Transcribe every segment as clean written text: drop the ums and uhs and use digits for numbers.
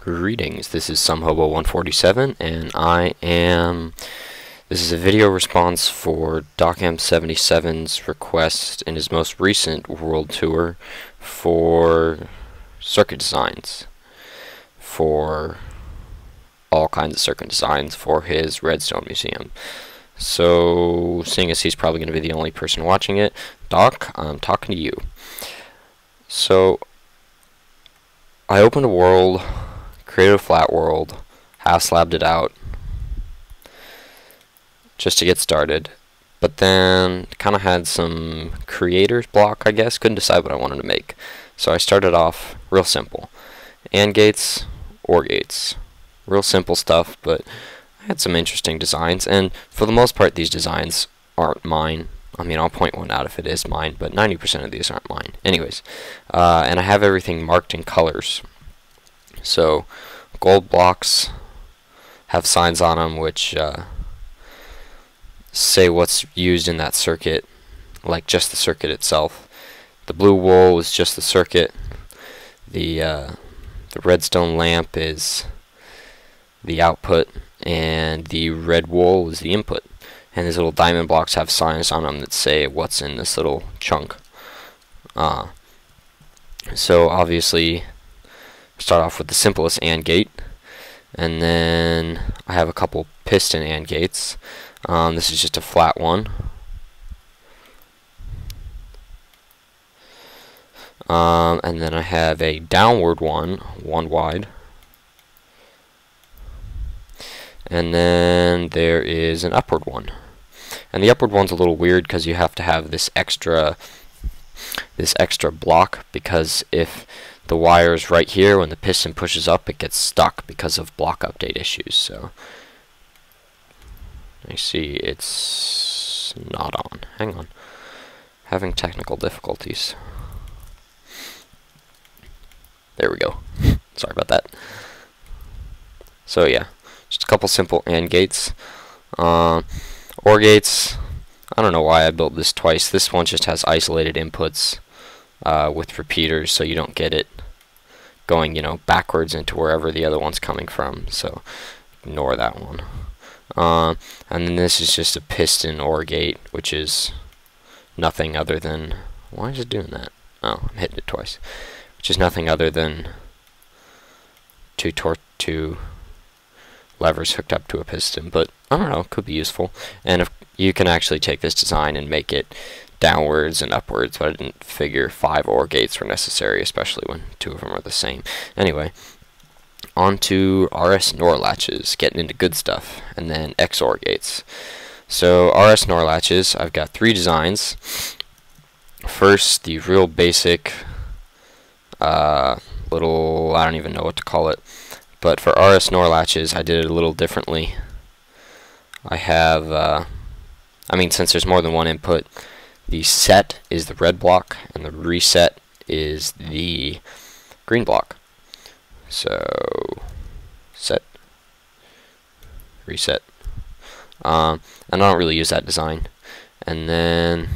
Greetings, this is SomeHobo147 and this is a video response for Docm77's request in his most recent world tour for circuit designs, for all kinds of circuit designs for his Redstone museum. So, seeing as he's probably going to be the only person watching it, Doc, I'm talking to you. So, I opened a world, created a flat world, half-slabbed it out, just to get started, but then kind of had some creator's block, I guess. Couldn't decide what I wanted to make. So I started off real simple. AND gates, OR gates. Real simple stuff, but I had some interesting designs, and for the most part these designs aren't mine. I mean, I'll point one out if it is mine, but 90% of these aren't mine. Anyways, and I have everything marked in colors. So, gold blocks have signs on them which say what's used in that circuit, like just the circuit itself. The blue wool is just the circuit. The redstone lamp is the output, and the red wool is the input. And these little diamond blocks have signs on them that say what's in this little chunk. So obviously, start off with the simplest AND gate, and then I have a couple piston AND gates. This is just a flat one. And then I have a downward one wide. And then there is an upward one. And the upward one's a little weird because you have to have this extra block, because if the wire's right here, when the piston pushes up, it gets stuck because of block update issues. So I see it's not on. Hang on. Having technical difficulties. There we go. Sorry about that. So yeah, just a couple simple AND gates. OR gates, I don't know why I built this twice. This one just has isolated inputs with repeaters, so you don't get it going, you know, backwards into wherever the other one's coming from. So ignore that one. And then this is just a piston OR gate, which is nothing other than, why is it doing that? Oh, I'm hitting it twice. Which is nothing other than two levers hooked up to a piston, but I don't know, could be useful. And if you can actually take this design and make it downwards and upwards, but I didn't figure 5 OR gates were necessary, especially when 2 of them are the same. Anyway, on to RS NOR latches, getting into good stuff, and then XOR gates. So RS NOR latches, I've got 3 designs. First, the real basic little, I don't even know what to call it, but for RS NOR latches I did it a little differently. I have, I mean, since there's more than one input, the set is the red block and the reset is the green block. So set, reset, and I don't really use that design. And then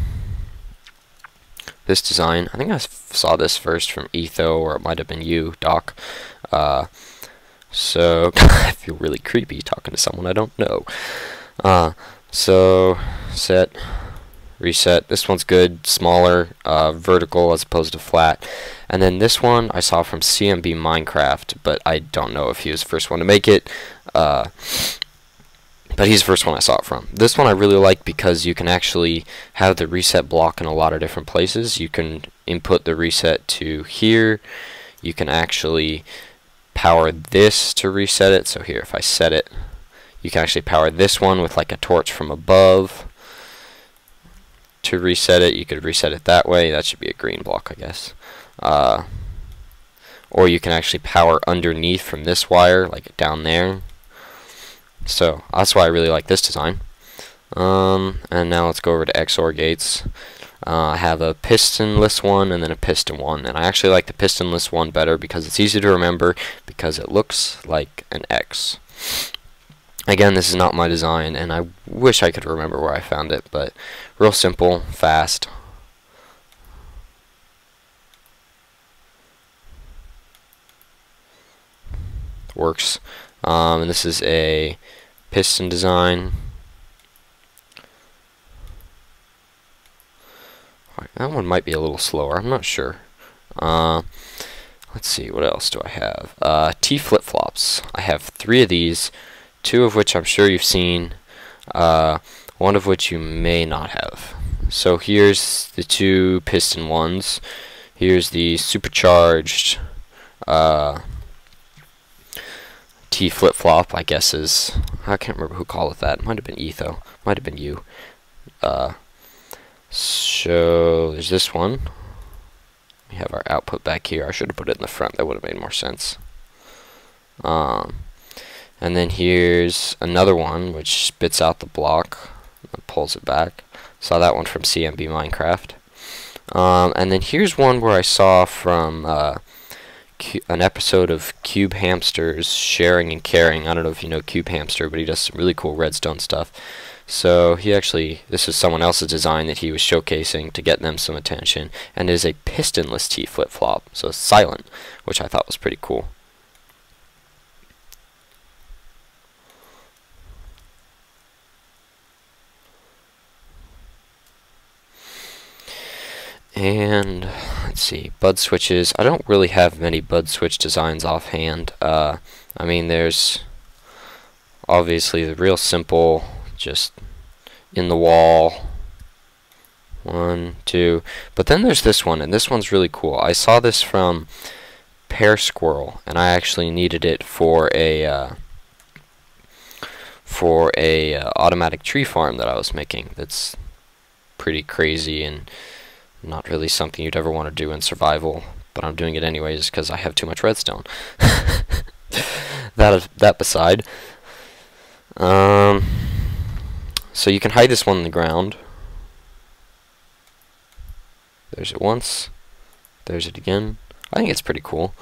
this design, I think I saw this first from Etho, or it might have been you, Doc. So I feel really creepy talking to someone I don't know. So set, reset. This one's good, smaller, vertical as opposed to flat. And then this one I saw from CMB Minecraft, but I don't know if he was the first one to make it. But he's the first one I saw it from. This one I really like because you can actually have the reset block in a lot of different places. You can input the reset to here. You can actually power this to reset it. So here, if I set it, you can actually power this one with like a torch from above to reset it. You could reset it that way. That should be a green block, I guess. Or you can actually power underneath from this wire, like down there. So that's why I really like this design. And now let's go over to XOR gates. I have a pistonless one and then a piston one, and I actually like the pistonless one better because it's easy to remember, because it looks like an X. Again, this is not my design, and I wish I could remember where I found it, but real simple, fast. works. And this is a piston design. That one might be a little slower, I'm not sure. Let's see, what else do I have? T flip-flops. I have 3 of these, 2 of which I'm sure you've seen, 1 of which you may not have. So here's the 2 piston ones. Here's the supercharged T flip-flop, I guess is, I can't remember who called it that. It might have been Etho, might have been you. So there's this one. We have our output back here. I should have put it in the front. That would have made more sense. And then here's another one which spits out the block and pulls it back. Saw that one from CMB Minecraft. And then here's one where I saw from an episode of Cube Hamster's Sharing and Caring. I don't know if you know Cube Hamster, but he does some really cool redstone stuff. So he actually, this is someone else's design that he was showcasing to get them some attention, and it is a pistonless T flip-flop, so it's silent, which I thought was pretty cool. And let's see, bud switches. I don't really have many bud switch designs offhand. I mean, there's obviously the real simple, just in the wall, 1, 2, but then there's this one, and this one's really cool. I saw this from Pear Squirrel, and I actually needed it for a automatic tree farm that I was making. That's pretty crazy and not really something you'd ever want to do in survival, but I'm doing it anyways because I have too much redstone. That beside. So you can hide this one in the ground. There's it once. There's it again. I think it's pretty cool.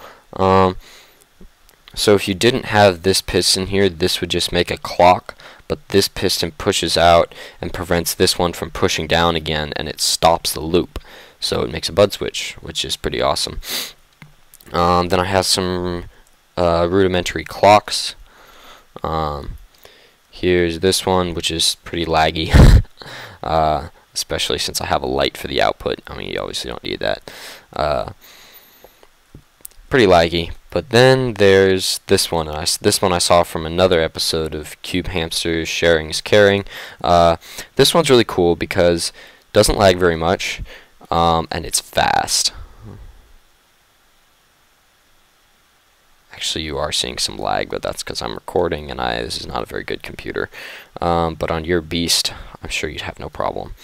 So if you didn't have this piston here, this would just make a clock, but this piston pushes out and prevents this one from pushing down again, and it stops the loop. So it makes a bud switch, which is pretty awesome. Then I have some rudimentary clocks. Here's this one, which is pretty laggy, especially since I have a light for the output. I mean, you obviously don't need that. Pretty laggy. But then there's this one, and this one I saw from another episode of Cube Hamster's Sharing is Caring. This one's really cool because it doesn't lag very much, and it's fast. Actually, you are seeing some lag, but that's because I'm recording, and this is not a very good computer. But on your beast, I'm sure you'd have no problem.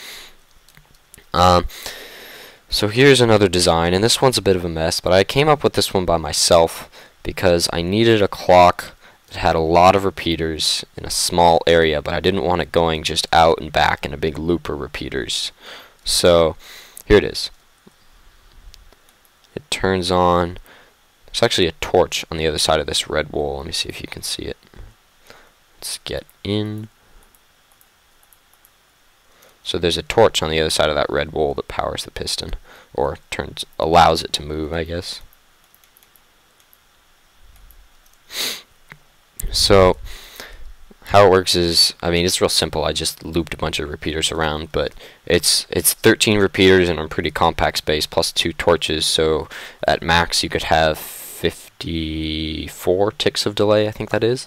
So here's another design, and this one's a bit of a mess, but I came up with this one by myself because I needed a clock that had a lot of repeaters in a small area, but I didn't want it going just out and back in a big loop of repeaters. So here it is. It turns on. There's actually a torch on the other side of this red wool. Let me see if you can see it. Let's get in. So there's a torch on the other side of that red wool that powers the piston, or allows it to move, I guess. So how it works is, I mean, it's real simple. I just looped a bunch of repeaters around, but it's 13 repeaters in a pretty compact space plus 2 torches. So at max you could have 54 ticks of delay, I think that is.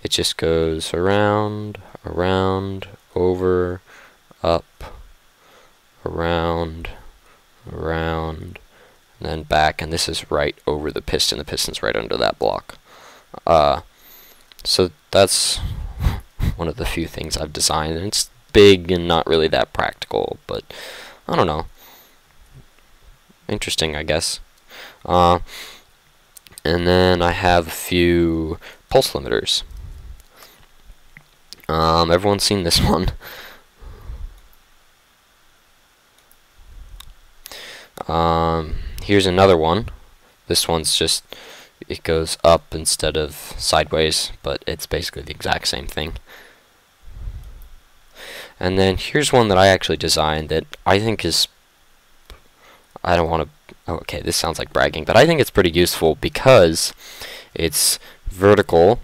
It just goes around, around, over, up, around, around, and then back, and this is right over the piston. The piston's right under that block. So that's one of the few things I've designed, and it's big and not really that practical, but I don't know. Interesting, I guess. And then I have a few pulse limiters. Everyone's seen this one. Here's another one. This one's just, it goes up instead of sideways, but it's basically the exact same thing. And then here's one that I actually designed that I think is, I don't want to, okay, this sounds like bragging, but I think it's pretty useful because it's vertical,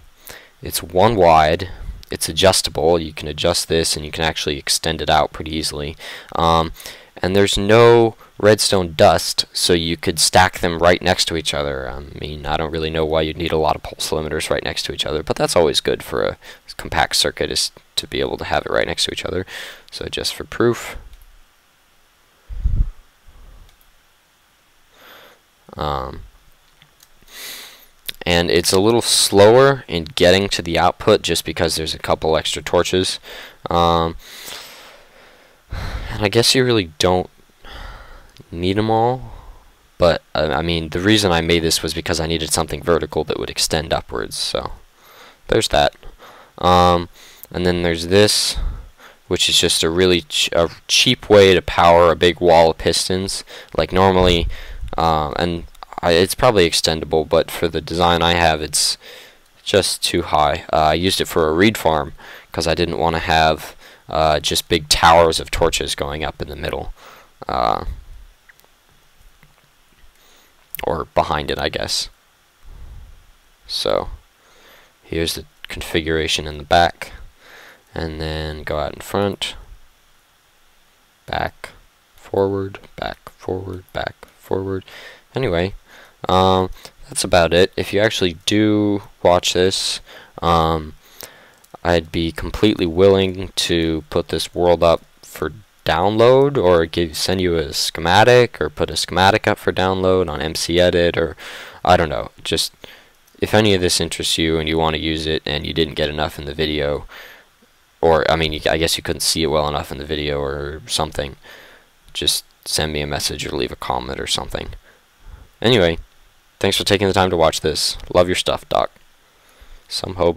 it's 1 wide, it's adjustable. You can adjust this and you can actually extend it out pretty easily. And there's no redstone dust, so you could stack them right next to each other. I mean, I don't really know why you'd need a lot of pulse limiters right next to each other, but that's always good for a compact circuit, is to be able to have it right next to each other. So just for proof, and it's a little slower in getting to the output just because there's a couple extra torches. And I guess you really don't need them all, but I mean, the reason I made this was because I needed something vertical that would extend upwards, so there's that. And then there's this, which is just a really cheap way to power a big wall of pistons. Like normally, it's probably extendable, but for the design I have, it's just too high. I used it for a reed farm because I didn't want to have just big towers of torches going up in the middle, or behind it, I guess. So here's the configuration in the back, and then go out in front, back, forward, back, forward, back, forward. Anyway, that's about it. If you actually do watch this, I'd be completely willing to put this world up for download, or send you a schematic, or put a schematic up for download on MC Edit, or I don't know. Just if any of this interests you and you want to use it and you didn't get enough in the video, or I mean, I guess you couldn't see it well enough in the video or something, just send me a message or leave a comment or something. Anyway, thanks for taking the time to watch this. Love your stuff, Doc. Some hope.